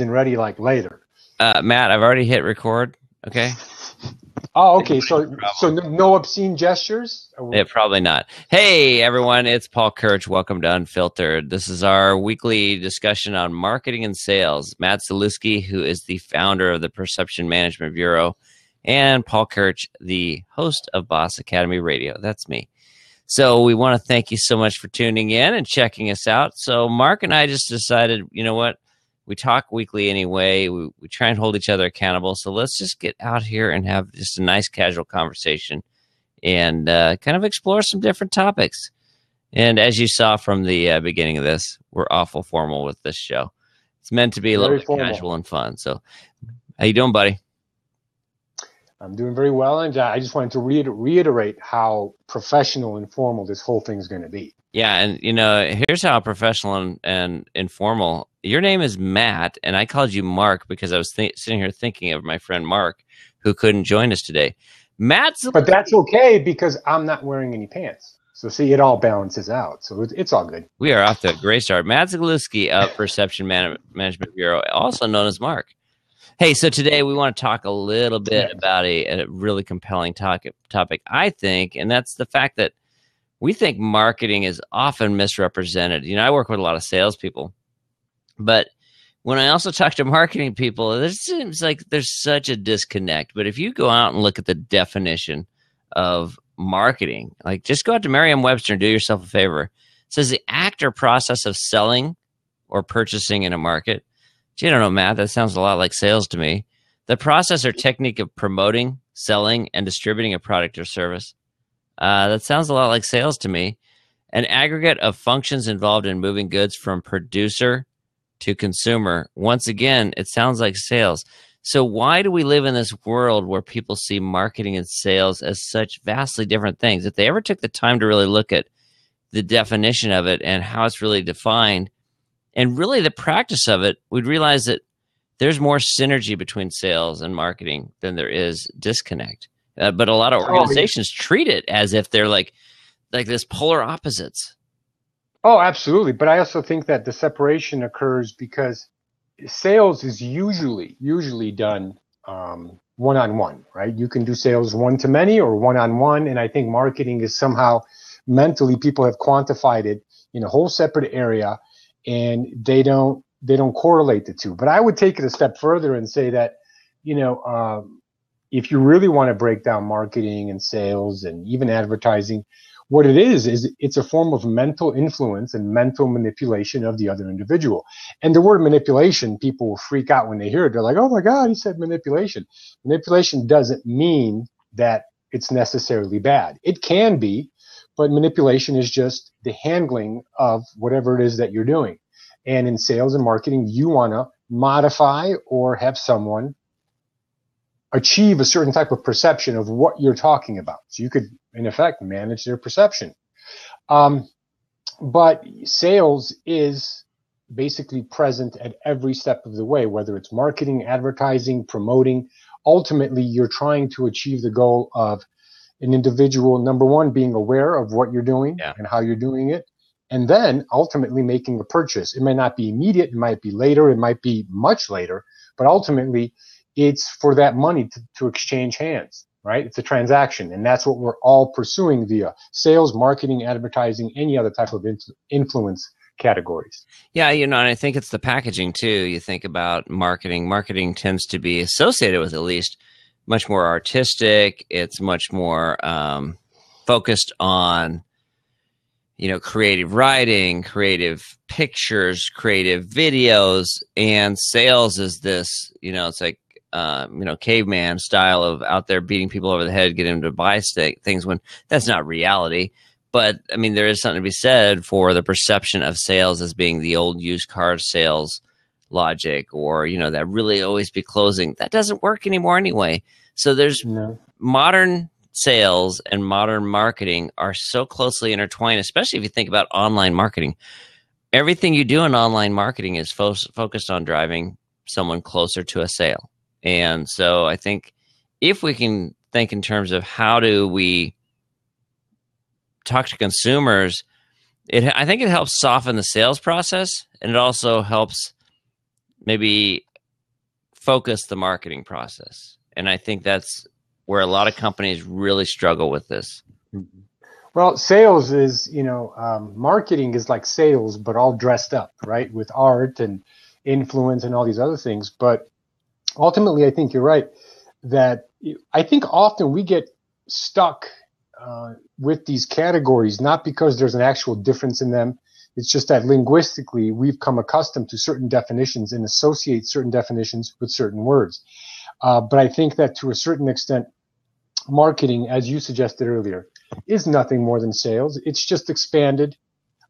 isn't ready like later. Matt, I've already hit record. Okay. Oh, okay. So no obscene gestures? Yeah, probably not. Hey, everyone. It's Paul Kirch. Welcome to Unfiltered. This is our weekly discussion on marketing and sales. Matt Zalewski, who is the founder of the Perception Management Bureau, and Paul Kirch, the host of Boss Academy Radio. That's me. So we want to thank you so much for tuning in and checking us out. So Mark and I just decided, you know what? We talk weekly anyway. We try and hold each other accountable. So let's just get out here and have just a nice casual conversation and kind of explore some different topics. And as you saw from the beginning of this, we're awful formal with this show. It's meant to be a little bit casual and fun. So how you doing, buddy? I'm doing very well, and I just wanted to reiterate how professional and formal this whole thing is going to be. Yeah, and you know, here's how professional and informal. Your name is Matt, and I called you Mark because I was sitting here thinking of my friend Mark, who couldn't join us today. But that's okay because I'm not wearing any pants. So see, it all balances out. So it's all good. We are off to a great start. Matt Zalewski of Perception Management Bureau, also known as Mark. Hey, so today we want to talk a little bit about a really compelling topic, I think, and that's the fact that we think marketing is often misrepresented. You know, I work with a lot of salespeople, but when I also talk to marketing people, it seems like there's such a disconnect. But if you go out and look at the definition of marketing, like just go out to Merriam-Webster and do yourself a favor. It says the act or process of selling or purchasing in a market. Gee, I don't know, Matt, that sounds a lot like sales to me. The process or technique of promoting, selling, and distributing a product or service. That sounds a lot like sales to me. An aggregate of functions involved in moving goods from producer to consumer. Once again, it sounds like sales. So why do we live in this world where people see marketing and sales as such vastly different things? If they ever took the time to really look at the definition of it and how it's really defined, and really the practice of it, we'd realize that there's more synergy between sales and marketing than there is disconnect. But a lot of organizations treat it as if they're like this polar opposites. Oh, absolutely. But I also think that the separation occurs because sales is usually done one-on-one, right? You can do sales one-to-many or one-on-one. And I think marketing is somehow mentally, people have quantified it in a whole separate area, and they don't correlate the two. But I would take it a step further and say that, you know, if you really want to break down marketing and sales and even advertising, what it is it's a form of mental influence and mental manipulation of the other individual. And the word manipulation, people will freak out when they hear it. They're like, oh my God, he said manipulation. Manipulation doesn't mean that it's necessarily bad. It can be, but manipulation is just the handling of whatever it is that you're doing. And in sales and marketing, you want to modify or have someone achieve a certain type of perception of what you're talking about. So you could, in effect, manage their perception. But sales is basically present at every step of the way, whether it's marketing, advertising, promoting. Ultimately, you're trying to achieve the goal of an individual, number one, being aware of what you're doing and how you're doing it, and then ultimately making a purchase. It may not be immediate, it might be later, it might be much later, but ultimately it's for that money to exchange hands, right? It's a transaction, and that's what we're all pursuing via sales, marketing, advertising, any other type of influence categories. Yeah, you know, and I think it's the packaging too. You think about marketing. Marketing tends to be associated with at least much more artistic. It's much more focused on, you know, creative writing, creative pictures, creative videos, and sales is this, you know, it's like, you know, caveman style of out there beating people over the head, getting them to buy things when that's not reality. But I mean, there is something to be said for the perception of sales as being the old used car sales logic, or, you know, that really always be closing. That doesn't work anymore anyway. So there's modern sales and modern marketing are so closely intertwined, especially if you think about online marketing. Everything you do in online marketing is focused on driving someone closer to a sale. And so I think if we can think in terms of how do we talk to consumers, I think it helps soften the sales process, and it also helps maybe focus the marketing process. And I think that's where a lot of companies really struggle with this. Well, sales is, marketing is like sales, but all dressed up, right? With art and influence and all these other things. But ultimately, I think you're right that I think often we get stuck with these categories, not because there's an actual difference in them. It's just that linguistically, we've come accustomed to certain definitions and associate certain definitions with certain words. But I think that to a certain extent, marketing, as you suggested earlier, is nothing more than sales. It's just expanded,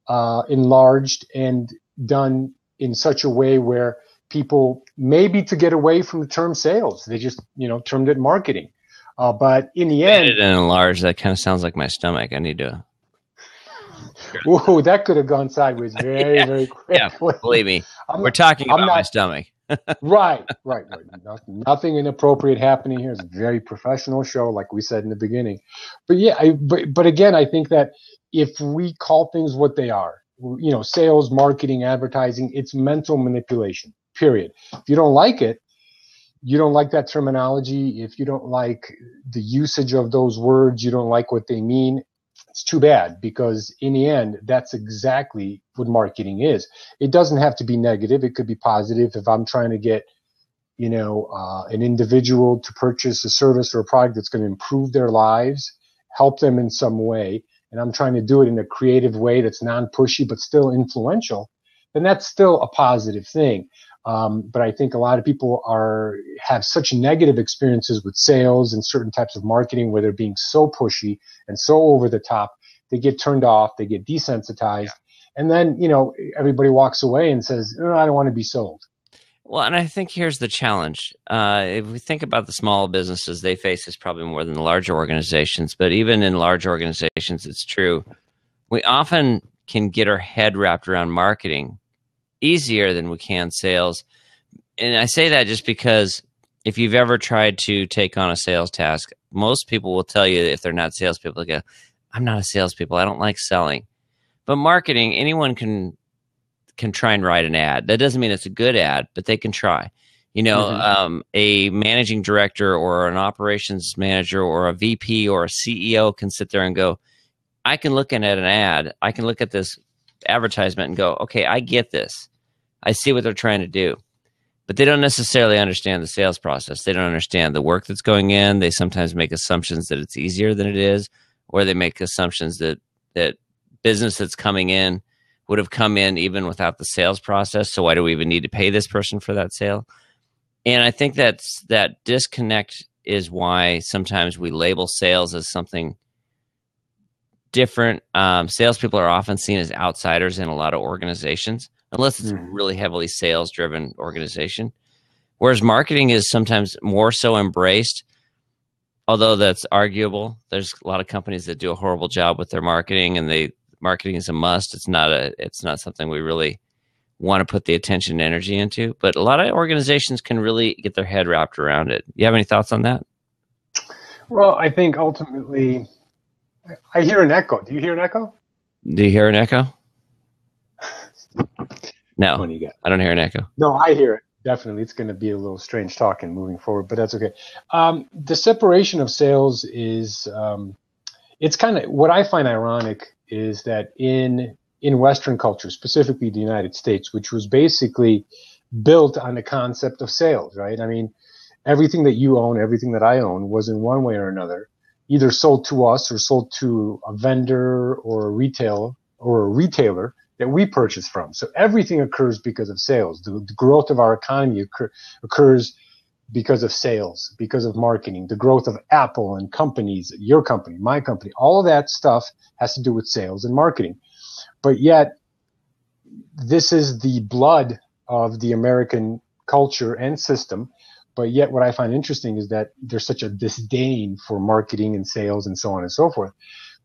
enlarged, and done in such a way where people, maybe to get away from the term sales, they just, termed it marketing. But in the end, and enlarged, that kind of sounds like my stomach. I need to. Whoa, that could have gone sideways very, very quickly. Yeah, believe me, we're talking about my stomach. Right. Nothing inappropriate happening here. It's a very professional show, like we said in the beginning. But yeah, but again, I think that if we call things what they are, sales, marketing, advertising, it's mental manipulation, period. If you don't like it, you don't like that terminology. If you don't like the usage of those words, you don't like what they mean, it's too bad, because in the end, that's exactly what marketing is. It doesn't have to be negative. It could be positive. If I'm trying to get, an individual to purchase a service or a product that's going to improve their lives, help them in some way, and I'm trying to do it in a creative way that's non-pushy but still influential, then that's still a positive thing. But I think a lot of people have such negative experiences with sales and certain types of marketing where they're being so pushy and so over the top, they get turned off, they get desensitized, and then everybody walks away and says, "Oh, I don't want to be sold." Well, and I think here's the challenge. If we think about the small businesses, they face this probably more than the larger organizations. But even in large organizations, it's true. We often can get our head wrapped around marketing easier than we can sales. And I say that just because if you've ever tried to take on a sales task, most people will tell you, if they're not salespeople, they go, "I'm not a salespeople. I don't like selling." But marketing, anyone can try and write an ad. That doesn't mean it's a good ad, but they can try. A managing director or an operations manager or a VP or a CEO can sit there and go, I can look at an ad. I can look at this advertisement and go, okay, I get this. I see what they're trying to do. But they don't necessarily understand the sales process. They don't understand the work that's going in. They sometimes make assumptions that it's easier than it is, or they make assumptions that business that's coming in would have come in even without the sales process. So why do we even need to pay this person for that sale? And I think that disconnect is why sometimes we label sales as something different. Salespeople are often seen as outsiders in a lot of organizations, unless it's a really heavily sales-driven organization. Whereas marketing is sometimes more so embraced, although that's arguable. There's a lot of companies that do a horrible job with their marketing, and marketing is a must. It's not something we really want to put the attention and energy into. But a lot of organizations can really get their head wrapped around it. You have any thoughts on that? Well, I think ultimately, I hear an echo. Do you hear an echo? Do you hear an echo? No, I don't hear an echo. No, I hear it. Definitely. It's going to be a little strange talking moving forward, but that's okay. The separation of sales is, it's kind of, what I find ironic is that in Western culture, specifically the United States, which was basically built on the concept of sales, right? I mean, everything that you own, everything that I own was in one way or another either sold to us or sold to a vendor or a retailer that we purchase from. So everything occurs because of sales. The growth of our economy occurs because of sales, because of marketing. The growth of Apple and companies, your company, my company, all of that stuff has to do with sales and marketing. But yet, this is the blood of the American culture and system. But yet what I find interesting is that there's such a disdain for marketing and sales and so on and so forth.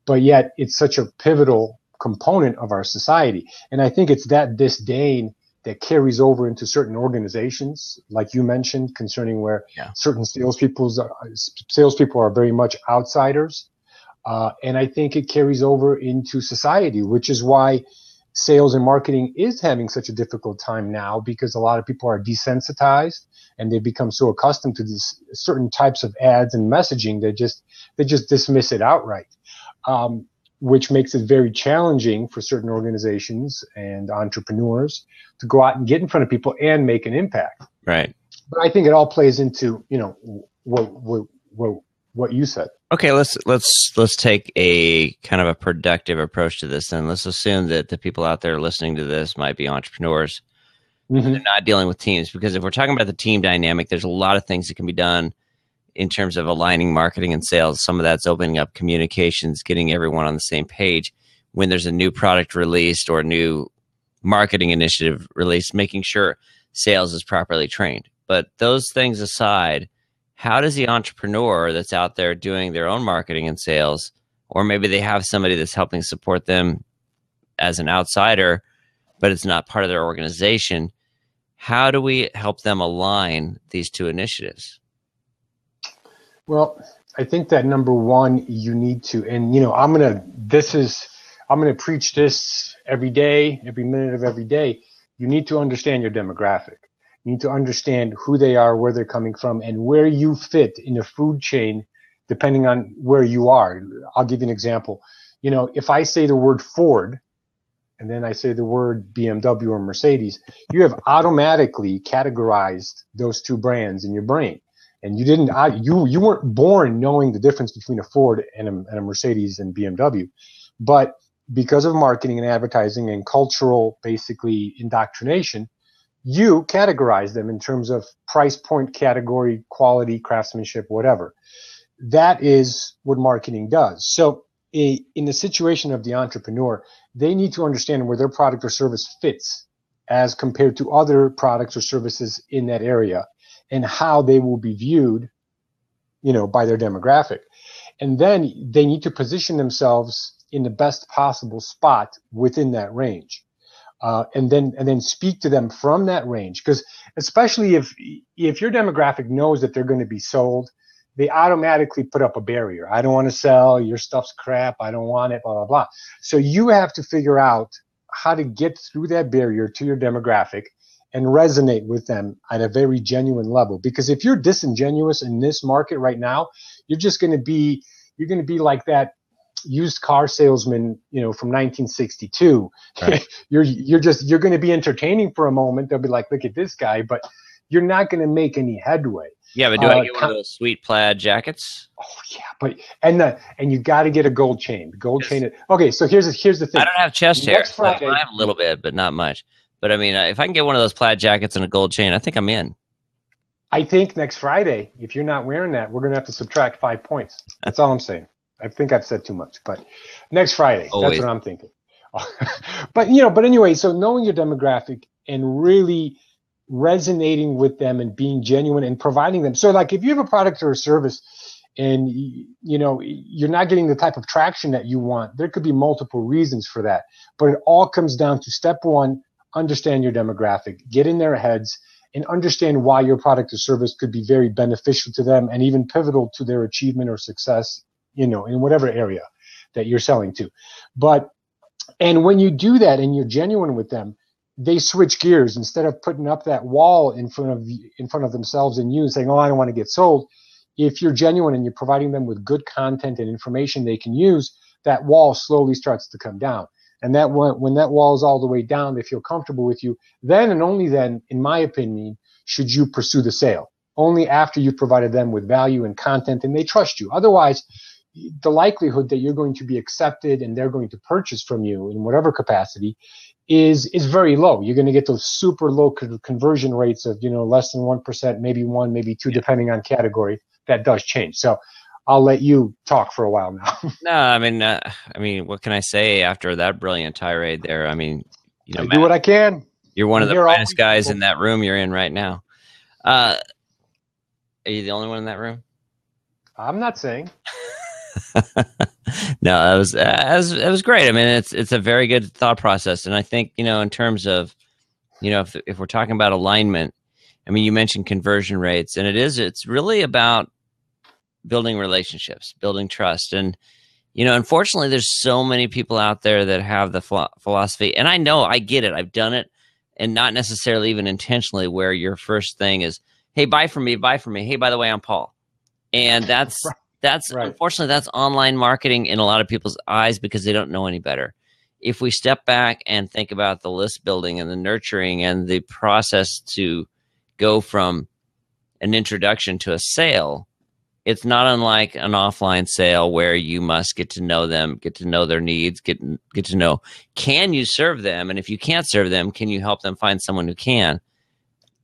But yet it's such a pivotal component of our society. And I think it's that disdain that carries over into certain organizations, like you mentioned, concerning where certain salespeople are very much outsiders. And I think it carries over into society, which is why sales and marketing is having such a difficult time now because a lot of people are desensitized and they've become so accustomed to these certain types of ads and messaging they just dismiss it outright, which makes it very challenging for certain organizations and entrepreneurs to go out and get in front of people and make an impact. Right. But I think it all plays into, what you said. Okay, let's take a kind of a productive approach to this. Then let's assume that the people out there listening to this might be entrepreneurs. Mm-hmm. They're not dealing with teams, because if we're talking about the team dynamic, there's a lot of things that can be done in terms of aligning marketing and sales. Some of that's opening up communications, getting everyone on the same page when there's a new product released or a new marketing initiative released, making sure sales is properly trained. But those things aside, how does the entrepreneur that's out there doing their own marketing and sales, or maybe they have somebody that's helping support them as an outsider, but it's not part of their organization, how do we help them align these two initiatives? Well, I think that number one, you need to, and I'm going to preach this every day, every minute of every day. You need to understand your demographic. You need to understand who they are, where they're coming from, and where you fit in the food chain, depending on where you are. I'll give you an example. If I say the word Ford, and then I say the word BMW or Mercedes, you have automatically categorized those two brands in your brain. And you weren't born knowing the difference between a Ford and a Mercedes and BMW. But because of marketing and advertising and cultural, basically, indoctrination, you categorize them in terms of price point, category, quality, craftsmanship, whatever. That is what marketing does. So in the situation of the entrepreneur, they need to understand where their product or service fits as compared to other products or services in that area, and how they will be viewed, by their demographic. And then they need to position themselves in the best possible spot within that range. And then speak to them from that range, because especially if your demographic knows that they're going to be sold, they automatically put up a barrier. I don't want to sell. Your stuff's crap. I don't want it. Blah blah blah. So you have to figure out how to get through that barrier to your demographic and resonate with them at a very genuine level. Because if you're disingenuous in this market right now, you're going to be like that used car salesman, from 1962. Right. You're going to be entertaining for a moment. They'll be like, look at this guy, but you're not going to make any headway. Yeah, but do I get one of those sweet plaid jackets? Oh yeah, but and you got to get a gold chain. The gold chain. Okay, so here's the thing. I don't have chest hair. Friday, I have a little bit, but not much. But I mean, if I can get one of those plaid jackets and a gold chain, I think I'm in. I think next Friday, if you're not wearing that, we're going to have to subtract 5 points. That's all I'm saying. I think I've said too much, but next Friday, That's what I'm thinking. But anyway, so knowing your demographic and really resonating with them and being genuine and providing them. So like if you have a product or a service and you're not getting the type of traction that you want, there could be multiple reasons for that. But it all comes down to step one, understand your demographic, get in their heads and understand why your product or service could be very beneficial to them and even pivotal to their achievement or success, in whatever area that you're selling to. And when you do that and you're genuine with them, they switch gears. Instead of putting up that wall in front of themselves and you and saying, oh, I don't want to get sold. If you're genuine and you're providing them with good content and information they can use, that wall slowly starts to come down. And that when that wall is all the way down, they feel comfortable with you. Then and only then, in my opinion, should you pursue the sale. Only after you've provided them with value and content and they trust you. Otherwise, the likelihood that you're going to be accepted and they're going to purchase from you in whatever capacity is very low. You're going to get those super low conversion rates of, less than 1%, maybe 1, maybe 2, depending on category. That does change. So I'll let you talk for a while now. No, I mean, what can I say after that brilliant tirade there? I mean, I Matt, do what I can. You're one of the finest guys in that room you're in right now. Are you the only one in that room? I'm not saying. No, it was great. I mean, it's a very good thought process, and I think in terms of if we're talking about alignment, I mean, you mentioned conversion rates, and it's really about building relationships, building trust, and Unfortunately, there's so many people out there that have the philosophy, and I know, I get it. I've done it, and not necessarily even intentionally, where your first thing is, "Hey, buy from me, buy from me. Hey, by the way, I'm Paul." And that's Right. unfortunately, that's online marketing in a lot of people's eyes because they don't know any better. If we step back and think about the list building and the nurturing and the process to go from an introduction to a sale, it's not unlike an offline sale where you must get to know them, get to know their needs, get to know, can you serve them? And if you can't serve them, can you help them find someone who can?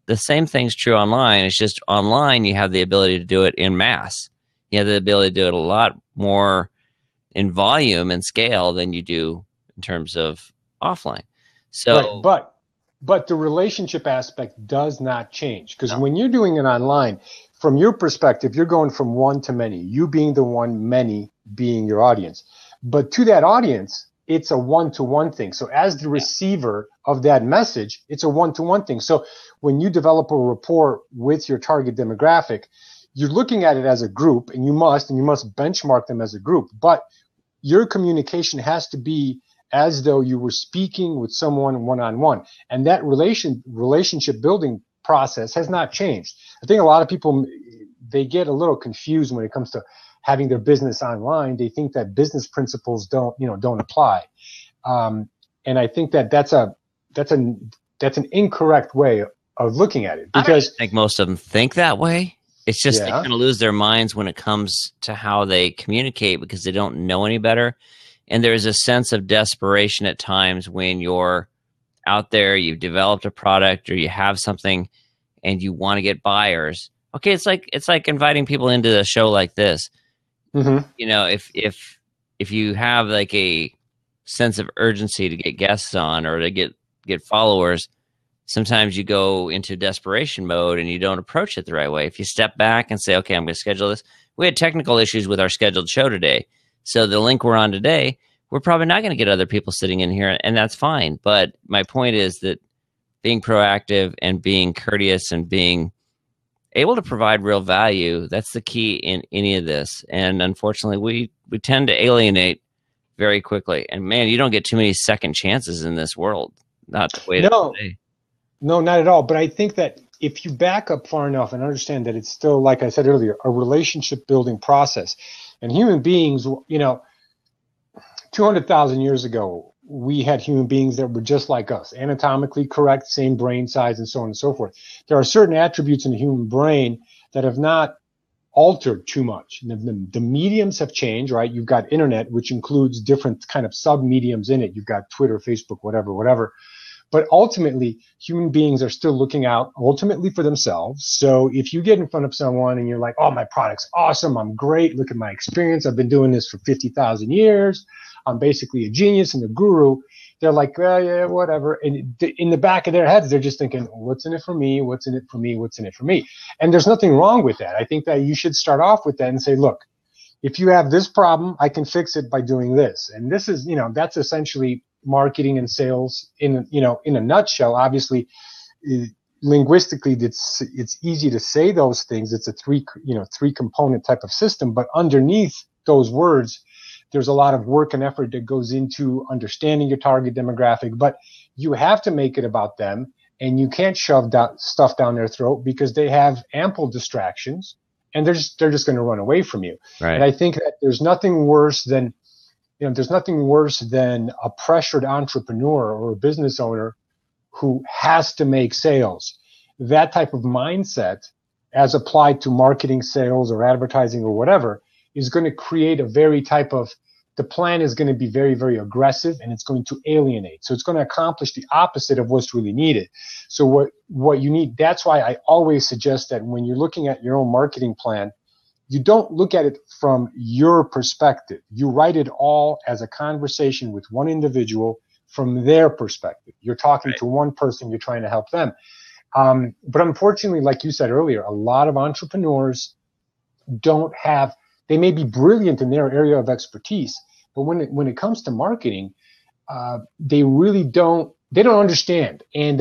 The same thing's true online. It's just online, you have the ability to do it in mass. You have the ability to do it a lot more in volume and scale than you do in terms of offline. So, Right. But the relationship aspect does not change, because when you're doing it online, from your perspective, you're going from one to many, you being the one, many being your audience. But to that audience, it's a one-to-one thing. So as the receiver of that message, it's a one-to-one thing. So when you develop a rapport with your target demographic, you're looking at it as a group, and you must benchmark them as a group. But your communication has to be as though you were speaking with someone one-on-one. And that relationship building process has not changed. I think a lot of people, they get a little confused when it comes to having their business online. They think that business principles don't apply. And I think that's an incorrect way of looking at it, because I think most of them think that way. It's just they Yeah. kind of lose their minds when it comes to how they communicate because they don't know any better. And there's a sense of desperation at times when you're out there, you've developed a product or you have something and you want to get buyers. Okay, it's like inviting people into a show like this. Mm-hmm. If you have like a sense of urgency to get guests on or to get followers, sometimes you go into desperation mode and you don't approach it the right way. If you step back and say, okay, I'm going to schedule this. We had technical issues with our scheduled show today. So the link we're on today, we're probably not going to get other people sitting in here, and that's fine. But my point is that being proactive and being courteous and being able to provide real value, that's the key in any of this. And unfortunately, we tend to alienate very quickly. And man, you don't get too many second chances in this world. Not the way it is today. No, not at all. But I think that if you back up far enough and understand that it's still, like I said earlier, a relationship building process. And human beings, 200,000 years ago, we had human beings that were just like us, anatomically correct, same brain size, and so on and so forth. There are certain attributes in the human brain that have not altered too much. The mediums have changed, right? You've got internet, which includes different kind of sub-mediums in it. You've got Twitter, Facebook, whatever. But ultimately, human beings are still looking out ultimately for themselves. So if you get in front of someone and you're like, oh, my product's awesome, I'm great, look at my experience, I've been doing this for 50,000 years, I'm basically a genius and a guru, they're like, well, yeah, whatever. And in the back of their heads, they're just thinking, what's in it for me? What's in it for me? What's in it for me? And there's nothing wrong with that. I think that you should start off with that and say, look, if you have this problem, I can fix it by doing this. And this is, that's essentially marketing and sales in a nutshell. Obviously, linguistically, it's easy to say those things. It's a three component type of system, but underneath those words, there's a lot of work and effort that goes into understanding your target demographic. But you have to make it about them, and you can't shove stuff down their throat because they have ample distractions, and they're just going to run away from you. Right. And I think that there's nothing worse than a pressured entrepreneur or a business owner who has to make sales. That type of mindset, as applied to marketing, sales, or advertising or whatever, is going to create the plan is going to be very, very aggressive, and it's going to alienate. So it's going to accomplish the opposite of what's really needed. So what you need, that's why I always suggest that when you're looking at your own marketing plan, you don't look at it from your perspective. You write it all as a conversation with one individual from their perspective. You're talking to one person, you're trying to help them. But unfortunately, like you said earlier, a lot of entrepreneurs they may be brilliant in their area of expertise, but when it comes to marketing, they really don't understand. And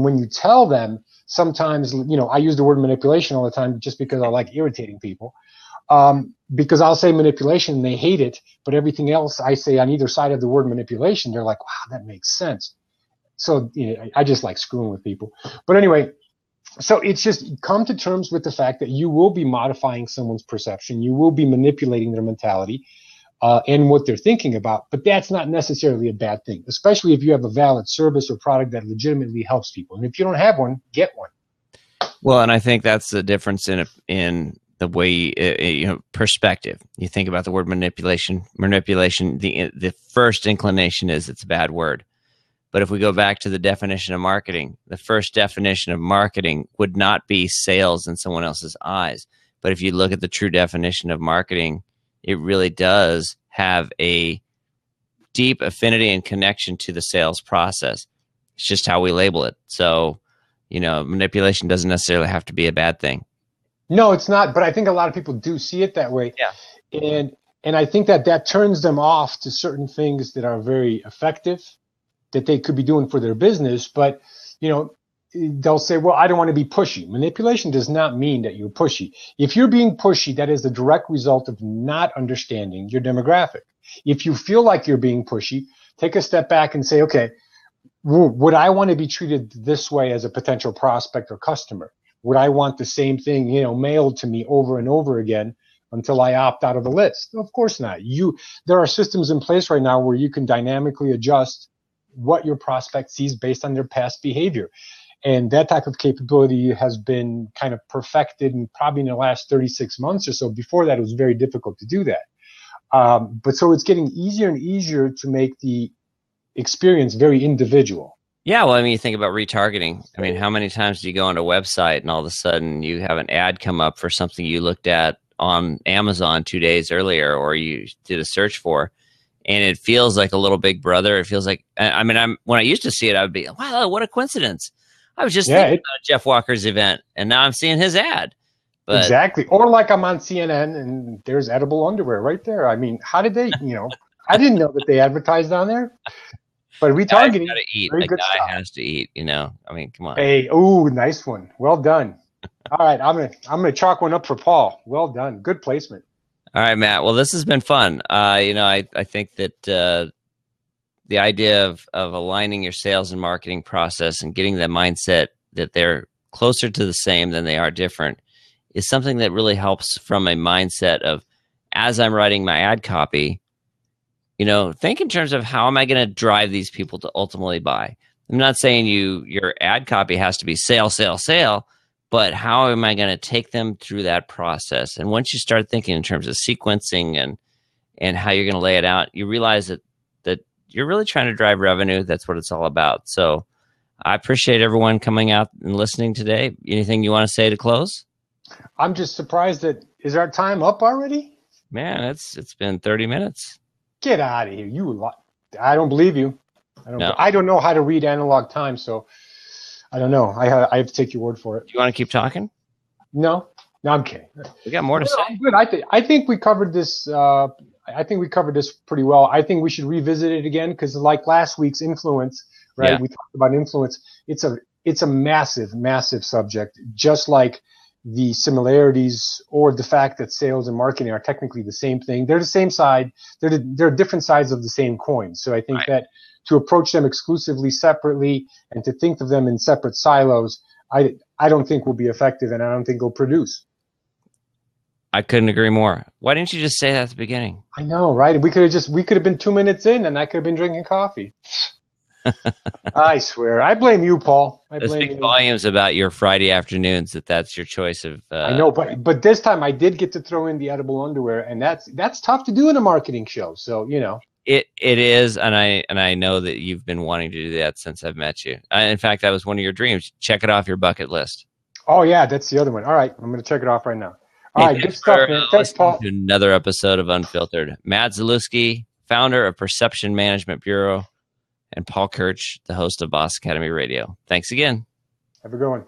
when you tell them, sometimes, I use the word manipulation all the time just because I like irritating people. Because I'll say manipulation and they hate it, but everything else I say on either side of the word manipulation, they're like, wow, that makes sense. So I just like screwing with people. But anyway, so it's just come to terms with the fact that you will be modifying someone's perception. You will be manipulating their mentality and what they're thinking about. But that's not necessarily a bad thing, especially if you have a valid service or product that legitimately helps people. And if you don't have one, get one. Well, and I think that's the difference in the way, perspective. You think about the word manipulation. Manipulation, the first inclination is it's a bad word. But if we go back to the definition of marketing, the first definition of marketing would not be sales in someone else's eyes. But if you look at the true definition of marketing, it really does have a deep affinity and connection to the sales process. It's just how we label it. So, manipulation doesn't necessarily have to be a bad thing. No, it's not. But I think a lot of people do see it that way. Yeah. And I think that turns them off to certain things that are very effective that they could be doing for their business. But, they'll say, well, I don't want to be pushy. Manipulation does not mean that you're pushy. If you're being pushy, that is the direct result of not understanding your demographic. If you feel like you're being pushy, take a step back and say, okay, would I want to be treated this way as a potential prospect or customer? Would I want the same thing, mailed to me over and over again until I opt out of the list? Of course not. There are systems in place right now where you can dynamically adjust what your prospect sees based on their past behavior. And that type of capability has been kind of perfected in probably in the last 36 months or so. Before that, it was very difficult to do that. But so it's getting easier and easier to make the experience very individual. Yeah, well, you think about retargeting. How many times do you go on a website and all of a sudden you have an ad come up for something you looked at on Amazon 2 days earlier or you did a search for, and it feels like a little big brother. It feels like, when I used to see it, I would be, wow, what a coincidence. I was just thinking about Jeff Walker's event, and now I'm seeing his ad. But, exactly. Or like I'm on CNN, and there's edible underwear right there. How did they, I didn't know that they advertised on there. But retargeting, gotta eat. very good guy stuff. has to eat, come on. Hey, ooh, nice one. Well done. All right, I'm gonna chalk one up for Paul. Well done. Good placement. All right, Matt. Well, this has been fun. I think that the idea of aligning your sales and marketing process and getting that mindset that they're closer to the same than they are different is something that really helps from a mindset of, as I'm writing my ad copy, think in terms of how am I going to drive these people to ultimately buy. I'm not saying your ad copy has to be sale, sale, sale, but how am I going to take them through that process? And once you start thinking in terms of sequencing and how you're going to lay it out, you realize that you're really trying to drive revenue. That's what it's all about. So I appreciate everyone coming out and listening today. Anything you want to say to close? I'm just surprised is our time up already? Man, it's been 30 minutes. Get out of here. I don't believe you. I don't know how to read analog time, so I don't know. I have to take your word for it. Do you want to keep talking? No, I'm kidding. We got more to say. Good. I think we covered this. I think we covered this pretty well. I think we should revisit it again because, like last week's influence, right? Yeah. We talked about influence. It's a massive, massive subject. Just like the similarities or the fact that sales and marketing are technically the same thing. They're the same side. They're different sides of the same coin. So I think that to approach them exclusively separately and to think of them in separate silos, I don't think will be effective, and I don't think will produce. I couldn't agree more. Why didn't you just say that at the beginning? I know, right? We could have been 2 minutes in, and I could have been drinking coffee. I swear. I blame you, Paul. It speaks volumes about your Friday afternoons that's your choice of. I know, but this time I did get to throw in the edible underwear, and that's tough to do in a marketing show. So It is, and I know that you've been wanting to do that since I've met you. In fact, that was one of your dreams. Check it off your bucket list. Oh yeah, that's the other one. All right, I'm going to check it off right now. All right, good stuff, man. Thanks, Paul. To another episode of Unfiltered. Matt Zalewski, founder of Perception Management Bureau, and Paul Kirch, the host of Boss Academy Radio. Thanks again. Have a good one.